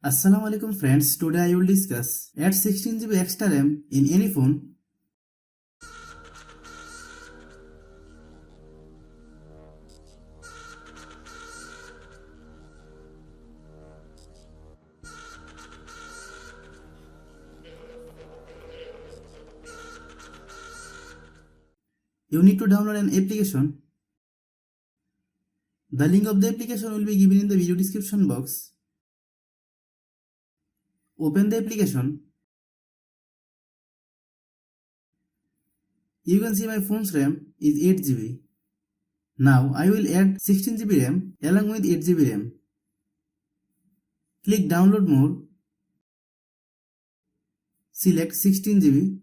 Assalamu alaikum friends, today I will discuss add 16GB extra RAM in any phone. You need to download an application. The link of the application will be given in the video description box. Open the application. You can see my phone's RAM is 8GB. Now I will add 16GB RAM along with 8GB RAM. Click download more. Select 16GB.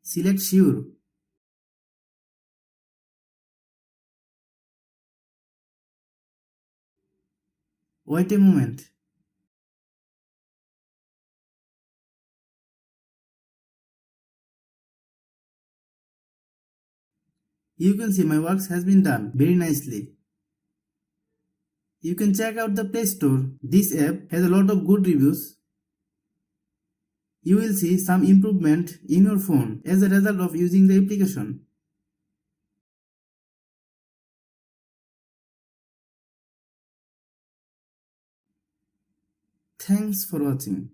Select sure. Wait a moment. You can see my works has been done very nicely. You can check out the Play Store. This app has a lot of good reviews. You will see some improvement in your phone as a result of using the application. Thanks for watching.